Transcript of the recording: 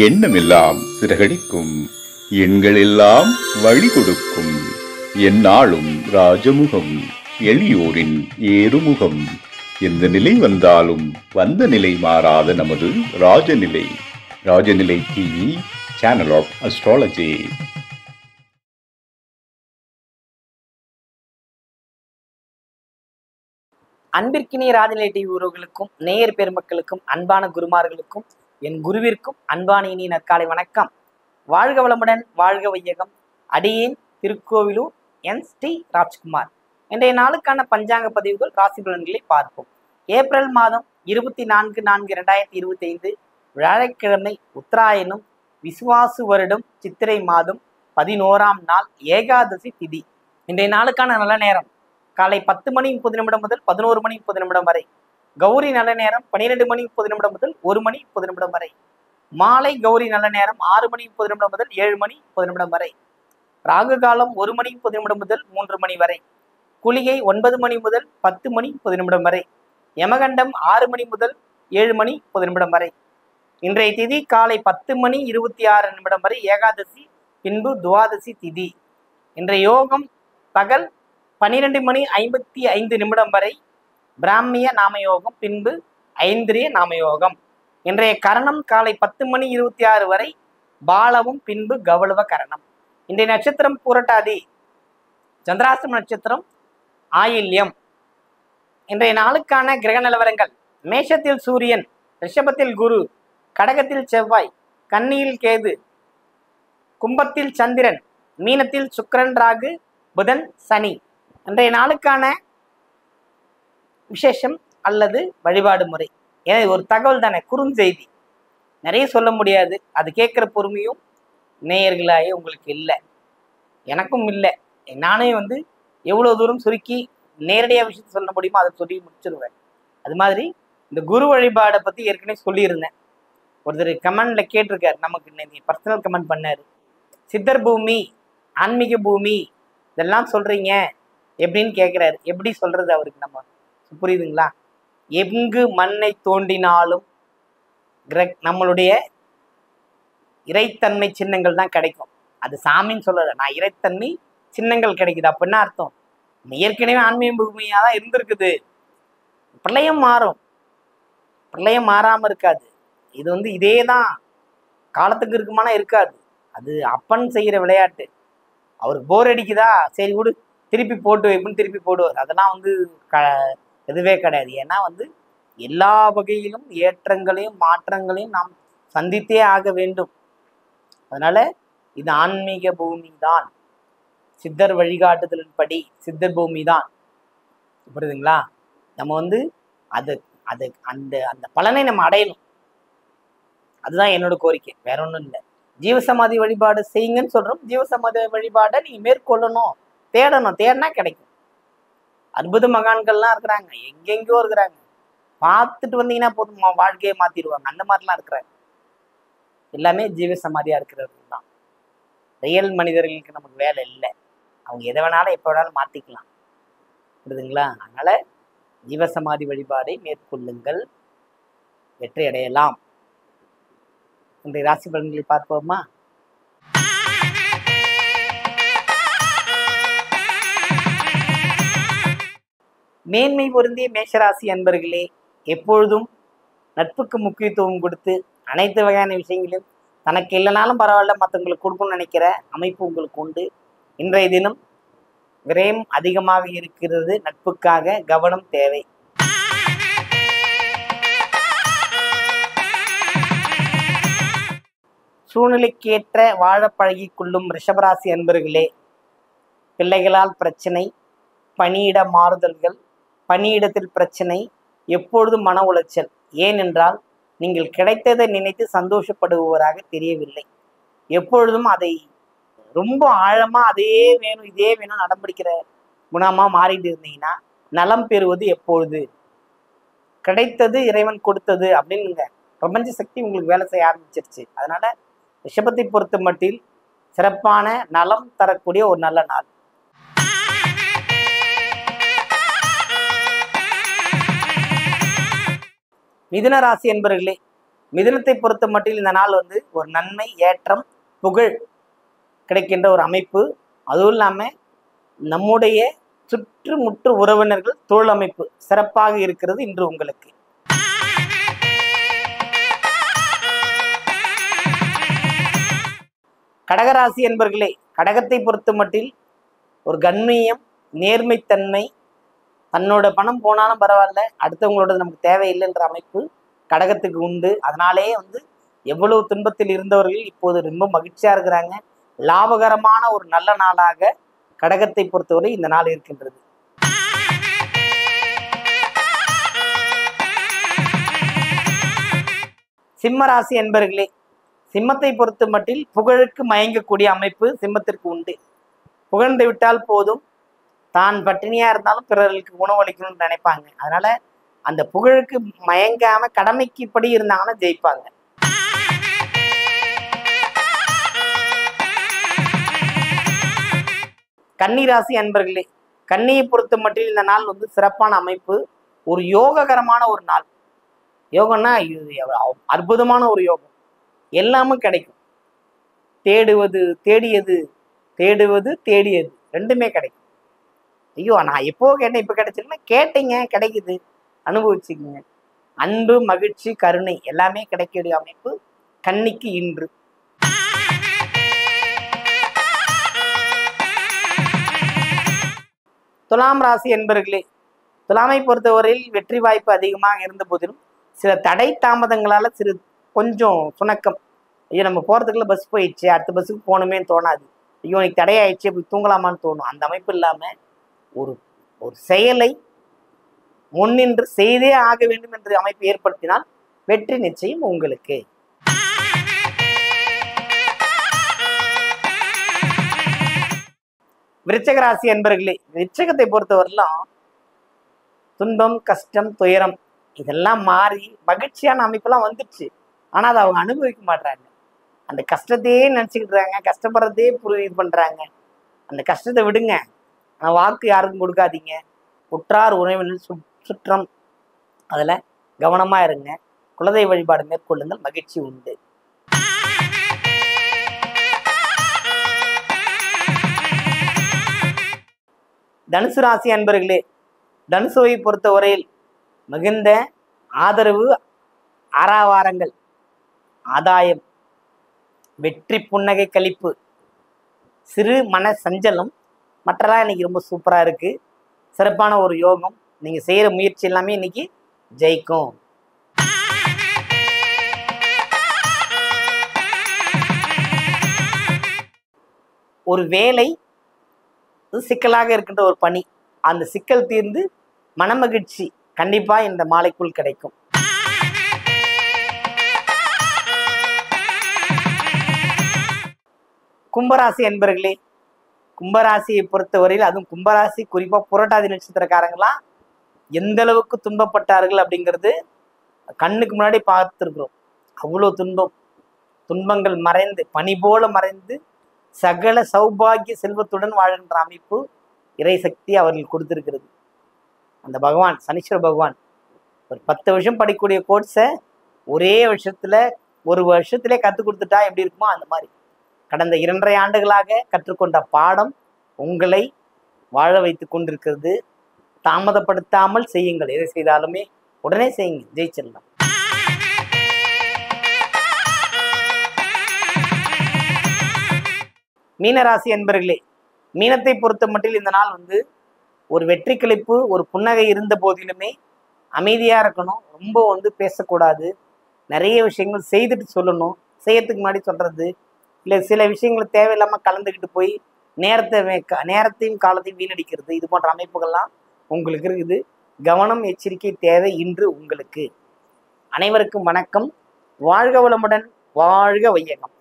எண்ணமெல்லாம் சிறகடிக்கும், எண்களெல்லாம் வழி கொடுக்கும், எந்நாளும் ராஜமுகம், எளியோரின் ஏறுமுகம். எந்த நிலை வந்தாலும் வந்த நிலை மாறாத நமது Rajanilai. Rajanilai TV, channel of astrology. அன்பிற்கினிய ராஜநிலை டிவி உறவுகளுக்கும் நேயர் பெருமக்களுக்கும் அன்பான குருமார்களுக்கும் என் குருவிற்கும் அன்பான இனிய நற்காலை வணக்கம். வாழ்க வளமுடன், வாழ்க வையகம். அடியேன் திருக்கோவிலூர் என் ஸ்ரீ ராஜ்குமார். இன்றைய நாளுக்கான பஞ்சாங்க பதிவுகள், ராசி பலன்களை பார்ப்போம். ஏப்ரல் மாதம் 24/4/2025 வியாழக்கிழமை, உத்தராயணம், விசுவாசு வருடம், சித்திரை மாதம் 11ஆம் நாள், ஏகாதசி திதி. இன்றைய நாளுக்கான நல்ல நேரம் காலை 10:30 முதல் 11:30 வரை. கௌரி நல்ல நேரம் 12:30 முதல் 1:30 வரை. மாலை கௌரி நல்ல நேரம் 6:30 முதல் 7:30 வரை. ராகு காலம் 1:30 முதல் 3 மணி வரை. குளிகை 9 மணி முதல் 10:30 வரை. யமகண்டம் 6 மணி முதல் 7:30 வரை. இன்றைய திதி காலை 10:26 வரை ஏகாதசி, பின்பு துவாதசி திதி. இன்றைய யோகம் பகல் 12:55 வரை பிராமிய நாமயோகம், பின்பு ஐந்திரிய நாமயோகம். இன்றைய கரணம் காலை 10:26 வரை பாலவும், பின்பு கௌளவ கரணம். இன்றைய நட்சத்திரம் பூரட்டாதி, சந்திராஷ்டம நட்சத்திரம் ஆயில்யம். இன்றைய நாளுக்கான கிரக நிலவரங்கள்: மேஷத்தில் சூரியன், ரிஷபத்தில் குரு, கடகத்தில் செவ்வாய், கன்னியில் கேது, கும்பத்தில் சந்திரன், மீனத்தில் சுக்கிரன், ராகு, புதன், சனி. இன்றைய நாளுக்கான விசேஷம் அல்லது வழிபாடு முறை. ஏன்னா ஒரு தகவல் தானே, குறுஞ்செய்தி, நிறைய சொல்ல முடியாது. அது கேட்குற பொறுமையும் நேயர்களாயே உங்களுக்கு இல்லை, எனக்கும் இல்லை. நானே எவ்வளோ தூரம் சுருக்கி நேரடியாக விஷயத்தை சொல்ல முடியுமோ அதை சொல்லி முடிச்சிருவேன். அது மாதிரி இந்த குரு வழிபாடை பற்றி ஏற்கனவே சொல்லியிருந்தேன். ஒருத்தர் கமெண்டில் கேட்டிருக்காரு, நமக்கு பர்சனல் கமெண்ட் பண்ணார். சித்தர் பூமி, ஆன்மீக பூமி, இதெல்லாம் சொல்கிறீங்க எப்படின்னு கேட்குறாரு. எப்படி சொல்கிறது அவருக்கு? நம்ம புரியுதுங்களா? எங்கு மண்ணை தோண்டினாலும் நம்மளுடைய இறைத்தன்மை சின்னங்கள் தான் கிடைக்கும். அது சாமின்னு சொல்லலை, நான் இறைத்தன்மை சின்னங்கள் கிடைக்குது. அப்படின்னா அர்த்தம் ஏற்கனவே ஆன்மீக பூமியாக தான் இருந்திருக்குது. பிரளயம் மாறும், பிரளயம் மாறாமல் இருக்காது. இது இதே தான் காலத்துக்கு இருக்குமானா இருக்காது. அது அப்பன் செய்கிற விளையாட்டு. அவருக்கு போர் அடிக்குதா, சரி விடு, திருப்பி போட்டு வைப்புன்னு திருப்பி போடுவார். அதெல்லாம் எதுவே கிடையாது. ஏன்னா எல்லா வகையிலும் ஏற்றங்களையும் மாற்றங்களையும் நாம் சந்தித்தே ஆக வேண்டும். அதனால இது ஆன்மீக பூமி தான், சித்தர் வழிகாட்டுதலின்படி சித்தர் பூமி தான். புரியுதுங்களா? நம்ம அது அது அந்த அந்த பலனை நம்ம அடையணும். அதுதான் என்னோட கோரிக்கை, வேற ஒன்றும் இல்லை. ஜீவசமாதி வழிபாடு செய்யுங்கன்னு சொல்றோம். ஜீவசமாதி வழிபாடை நீங்க மேற்கொள்ளணும், தேடணும். தேடினா கிடைக்கும். அற்புத மகான்கள்லாம் இருக்கிறாங்க, எங்கெங்கோ இருக்கிறாங்க. பார்த்துட்டு வந்தீங்கன்னா போதும், வாழ்க்கையை மாத்திடுவாங்க. அந்த மாதிரிலாம் இருக்கிறாங்க. எல்லாமே ஜீவசமாதியா இருக்கிறவர்கள் தான். ரியல் மனிதர்களுக்கு நமக்கு வேலை இல்லை. அவங்க எதை வேணாலும் எப்போ வேணாலும் மாத்திக்கலாம். புரியுதுங்களா? அதனால ஜீவசமாதி வழிபாடை மேற்கொள்ளுங்கள், வெற்றி அடையலாம். இன்றைய ராசி பலன்களை பார்ப்போமா? மேன்மை பொருந்திய மேஷராசி அன்பர்களே, எப்பொழுதும் நட்புக்கு முக்கியத்துவம் கொடுத்து அனைத்து வகையான விஷயங்களையும் தனக்கு இல்லைனாலும் பரவாயில்ல மற்றவங்களுக்கு கொடுக்கணும்னு நினைக்கிற அமைப்பு உங்களுக்கு உண்டு. இன்றைய தினம் விரயம் அதிகமாக இருக்கிறது. நட்புக்காக கவனம் தேவை. சூழ்நிலைக்கேற்ற வாழ பழகி கொள்ளும் ரிஷபராசி அன்பர்களே, பிள்ளைகளால் பிரச்சனை, பணியிட மாறுதல்கள், பணியிடத்தில் பிரச்சனை, எப்பொழுதும் மன உளைச்சல். ஏனென்றால் நீங்கள் கிடைத்ததை நினைத்து சந்தோஷப்படுபவராக தெரியவில்லை. எப்பொழுதும் அதை ரொம்ப ஆழமா அதே வேணும் இதே வேணும் அடம்பிடிக்கிற குணமா மாறிட்டு இருந்தீங்கன்னா நலம் பெறுவது எப்பொழுது? கிடைத்தது இறைவன் கொடுத்தது அப்படின்னு பிரபஞ்ச சக்தி உங்களுக்கு வேலை செய்ய ஆரம்பிச்சிருச்சு. அதனால ரிஷபத்தை பொறுத்த மட்டில் சிறப்பான நலம் தரக்கூடிய ஒரு நல்ல நாள். மிதுன ராசி என்பவர்களே, மிதுனத்தை பொறுத்த மட்டும் இந்த நாள் வந்து ஒரு நன்மை, ஏற்றம், புகழ் கிடைக்கின்ற ஒரு அமைப்பு. அதுவும் இல்லாமல் நம்முடைய சுற்றுமுற்று உறவினர்கள் தொழில் அமைப்பு சிறப்பாக இருக்கிறது இன்று உங்களுக்கு. கடகராசி என்பர்களே, கடகத்தை பொறுத்த மட்டில் ஒரு கண்ணியம், நேர்மைத்தன்மை, தன்னோட பணம் போனாலும் பரவாயில்ல, அடுத்தவங்களோட நமக்கு தேவையில்லைன்ற அமைப்பு கடகத்துக்கு உண்டு. அதனாலேயே வந்து எவ்வளவு துன்பத்தில் இருந்தவர்கள் இப்போது ரொம்ப மகிழ்ச்சியா இருக்கிறாங்க. லாபகரமான ஒரு நல்ல நாளாக கடகத்தை பொறுத்தவரை இந்த நாள் இருக்கின்றது. சிம்ம ராசி என்பர்களே, சிம்மத்தை பொறுத்த மட்டில் புகழுக்கு மயங்கக்கூடிய அமைப்பு சிம்மத்திற்கு உண்டு. புகழ்ந்து விட்டால் போதும், தான் பட்டினியா இருந்தாலும் பிறர்களுக்கு உணவளிக்கணும்னு நினைப்பாங்க. அதனால அந்த புகழுக்கு மயங்காம கடமைக்கு படி இருந்தாங்கன்னா ஜெயிப்பாங்க. கன்னி ராசி அன்பர்களே, கன்னியை பொறுத்த மட்டில் இந்த நாள் வந்து சிறப்பான அமைப்பு. ஒரு யோககரமான ஒரு நாள். யோகம்னா அற்புதமான ஒரு யோகம். எல்லாமே கிடைக்கும். தேடுவது தேடியது, தேடுவது தேடியது, ரெண்டுமே கிடைக்கும். ஐயோ நான் எப்போ கேட்டேன் இப்போ கிடைச்சிருன்னா கேட்டீங்க, கிடைக்குது, அனுபவிச்சுக்கோங்க. அன்பு, மகிழ்ச்சி, கருணை எல்லாமே கிடைக்கக்கூடிய அமைப்பு கன்னிக்கு இன்று. துலாம் ராசி என்பர்களே, துலாமை பொறுத்தவரையில் வெற்றி வாய்ப்பு அதிகமாக இருந்த போதிலும் சில தடை தாமதங்களால கொஞ்சம் சுணக்கம். ஐயோ நம்ம போகிறதுக்குள்ள பஸ் போயிடுச்சு, அடுத்த பஸ்ஸுக்கு போகணுமேன்னு தோணாது. ஐயோ எனக்கு தடையாயிடுச்சு, அப்படி தூங்கலாமான்னு தோணும். அந்த அமைப்பு இல்லாமல் ஒரு ஒரு செயலை முன்னின்று செய்தே ஆக வேண்டும் என்ற அமைப்பு ஏற்படுத்தினால் வெற்றி நிச்சயம் உங்களுக்கு. விருச்சக ராசி என்பர்களே, விருச்சகத்தை பொறுத்தவரையிலும் துன்பம், கஷ்டம், துயரம் இதெல்லாம் மாறி மகிழ்ச்சியான அமைப்பெல்லாம் வந்துடுச்சு. ஆனால் அதை அவங்க அனுபவிக்க மாட்டாங்க. அந்த கஷ்டத்தையே நினச்சிக்கிட்டுறாங்க, கஷ்டப்படுறதே இது பண்ணுறாங்க. அந்த கஷ்டத்தை விடுங்க. ஆனால் வாக்கு யாருக்கும் கொடுக்காதீங்க. உற்றார் உறவினர் சுற்றம் அதில் கவனமாக இருங்க. குலதெய்வ வழிபாடு மேற்கொள்ளுங்கள், மகிழ்ச்சி உண்டு. தனுசு ராசி அன்பர்களே, தனுசுவை பொறுத்தவரையில் மிகுந்த ஆதரவு, ஆறாவாரங்கள், ஆதாயம், வெற்றி, புன்னகை, கழிப்பு, சிறு மன சஞ்சலம், மற்றெல்லாம் இன்னைக்கு ரொம்ப சூப்பராக இருக்கு. சிறப்பான ஒரு யோகம். நீங்க செய்யற முயற்சி எல்லாமே இன்னைக்கு ஜெயிக்கும். ஒரு வேலை சிக்கலாக இருக்கின்ற ஒரு பணி, அந்த சிக்கல் தீர்ந்து மனமகிழ்ச்சி கண்டிப்பா இந்த மாலைக்குள் கிடைக்கும். கும்பராசி என்பர்களே, கும்பராசியை பொறுத்தவரையில், அதுவும் கும்பராசி குறிப்பா புரட்டாதி நட்சத்திரக்காரங்களாம் எந்த அளவுக்கு துன்பப்பட்டார்கள் அப்படிங்கிறது கண்ணுக்கு முன்னாடி பார்த்துருக்குறோம். அவ்வளோ துன்பங்கள் மறைந்து, பனி போல மறைந்து, சகல சௌபாகிய செல்வத்துடன் வாழ்கின்ற அமைப்பு இறை சக்தி அவர்கள் கொடுத்திருக்கிறது. அந்த பகவான், சனீஸ்வர பகவான், ஒரு 10 வருஷம் படிக்கக்கூடிய கோர்ஸை ஒரே வருஷத்துல, ஒரு வருஷத்திலே கற்றுக் கொடுத்துட்டா எப்படி இருக்குமோ அந்த மாதிரி கடந்த 2.5 ஆண்டுகளாக கற்றுக்கொண்ட பாடம் உங்களை வாழ வைத்து கொண்டிருக்கிறது. தாமதப்படுத்தாமல் செய்யுங்கள். எதை செய்தாலுமே உடனே செய்யுங்க, ஜெயிச்சிடலாம். மீனராசி என்பர்களே, மீனத்தை பொறுத்த மட்டில் இந்த நாள் வந்து ஒரு வெற்றி கிளிப்பு, ஒரு புன்னகை இருந்த போதிலுமே அமைதியா இருக்கணும். ரொம்ப பேசக்கூடாது. நிறைய விஷயங்கள் செய்துட்டு சொல்லணும். செய்யறதுக்கு முன்னாடி சொல்றது இல்லை, சில விஷயங்கள் தேவையில்லாமல் கலந்துக்கிட்டு போய் நேரத்தையும் காலத்தையும் வீணடிக்கிறது, இது போன்ற அமைப்புகள்லாம் உங்களுக்கு இருக்குது. கவனம், எச்சரிக்கை தேவை இன்று உங்களுக்கு. அனைவருக்கும் வணக்கம். வாழ்க வளமுடன், வாழ்க வையகம்.